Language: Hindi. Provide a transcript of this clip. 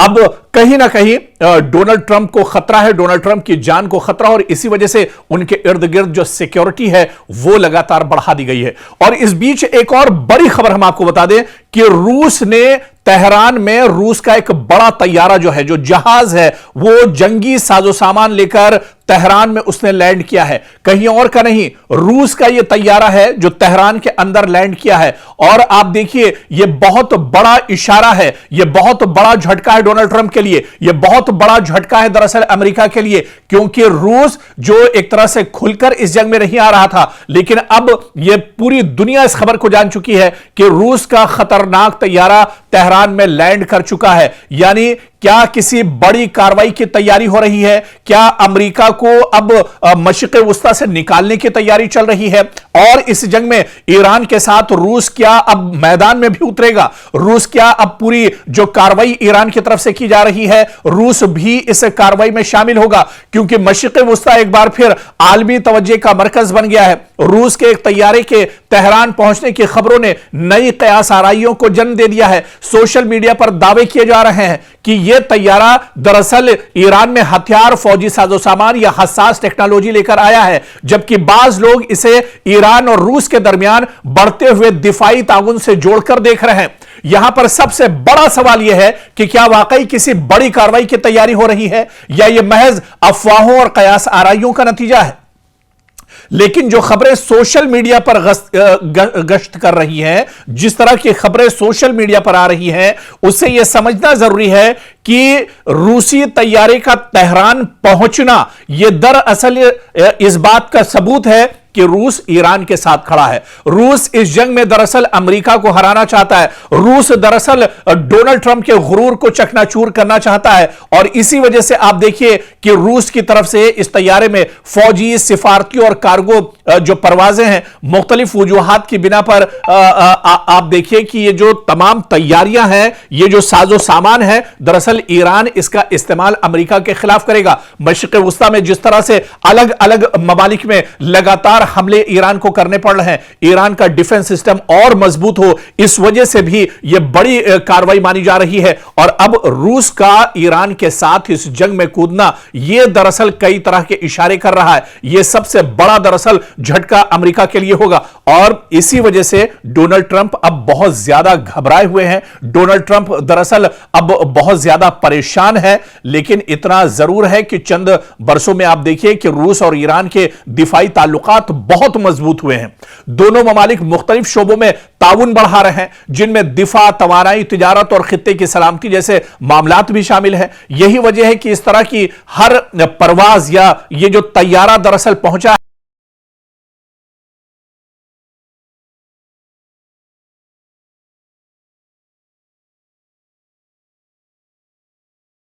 अब कहीं ना कहीं डोनाल्ड ट्रंप को खतरा है, डोनाल्ड ट्रंप की जान को खतरा, और इसी वजह से उनके इर्द गिर्द जो सिक्योरिटी है वो लगातार बढ़ा दी गई है। और इस बीच एक और बड़ी खबर हम आपको बता दें कि रूस ने तेहरान में रूस का एक बड़ा तैयारा जो है, जो जहाज है, वो जंगी साजो सामान लेकर तेहरान में उसने लैंड किया है। कहीं और का नहीं, रूस का यह तैयारा है जो तेहरान के अंदर लैंड किया है। और आप देखिए, यह बहुत बड़ा इशारा है, यह बहुत बड़ा झटका है डोनाल्ड ट्रंप के लिए, यह बहुत बड़ा झटका है दरअसल अमेरिका के लिए, क्योंकि रूस जो एक तरह से खुलकर इस जंग में नहीं आ रहा था, लेकिन अब यह पूरी दुनिया इस खबर को जान चुकी है कि रूस का खतरनाक तैयारा तेहरान में लैंड कर चुका है। यानी क्या किसी बड़ी कार्रवाई की तैयारी हो रही है? क्या अमेरिका को अब मशरिक़ वुस्ता से निकालने की तैयारी चल रही है? और इस जंग में ईरान के साथ रूस क्या अब मैदान में भी उतरेगा? रूस क्या अब पूरी जो कार्रवाई ईरान की तरफ से की जा रही है, रूस भी इस कार्रवाई में शामिल होगा? क्योंकि मशरिक़ वुस्ता एक बार फिर आलमी तवज्जो का मरकज बन गया है। रूस के एक तैयारे के तेहरान पहुंचने की खबरों ने नई कयास आराइयों को जन्म दे दिया है। सोशल मीडिया पर दावे किए जा रहे हैं कि यह तैयारा दरअसल ईरान में हथियार, फौजी साजो सामान या हसास टेक्नोलॉजी लेकर आया है, जबकि बाज लोग इसे ईरान और रूस के दरमियान बढ़ते हुए दिफाई ताउन से जोड़कर देख रहे हैं। यहां पर सबसे बड़ा सवाल यह है कि क्या वाकई किसी बड़ी कार्रवाई की तैयारी हो रही है या यह महज अफवाहों और कयास आराइयों का नतीजा है? लेकिन जो खबरें सोशल मीडिया पर गश्त कर रही हैं, जिस तरह की खबरें सोशल मीडिया पर आ रही हैं, उससे यह समझना जरूरी है कि रूसी तैयारे का तेहरान पहुंचना यह दरअसल इस बात का सबूत है कि रूस ईरान के साथ खड़ा है। रूस इस जंग में दरअसल अमेरिका को हराना चाहता है। रूस दरअसल डोनाल्ड ट्रंप के गुरूर को चकनाचूर करना चाहता है, और इसी वजह से आप देखिए कि रूस की तरफ से इस तैयारे में फौजी, सिफारती और कार्गो जो परवाजें हैं, मुख्तलिफ वजूहात की बिना पर आप देखिए कि ये जो तमाम तैयारियां हैं, ये जो साजो सामान है, दरअसल ईरान इसका इस्तेमाल अमेरिका के खिलाफ करेगा। मशरिक़ वुस्ता में जिस तरह से अलग अलग ममालिक में लगातार हमले ईरान को करने पड़ रहे हैं, ईरान का डिफेंस सिस्टम और मजबूत हो, इस वजह से भी यह बड़ी कार्रवाई मानी जा रही है। और अब रूस का ईरान के साथ इस जंग में कूदना, यह दरअसल कई तरह के इशारे कर रहा है। यह सबसे बड़ा दरअसल झटका अमेरिका के लिए होगा, और इसी वजह से डोनाल्ड ट्रंप अब बहुत ज्यादा घबराए हुए हैं। डोनाल्ड ट्रंप दरअसल अब बहुत ज्यादा परेशान है। लेकिन इतना जरूर है कि चंद बरसों में आप देखिए कि रूस और ईरान के दिफाई ताल्लुकात बहुत मजबूत हुए हैं। दोनों ममालिक मुख्तलिफ शोबों में ताउन बढ़ा रहे हैं, जिनमें दिफा, तवानाई, तिजारत और खित्ते की सलामती जैसे मामलात भी शामिल हैं। यही वजह है कि इस तरह की हर परवाज या ये जो तैयारा दरअसल पहुंचा है,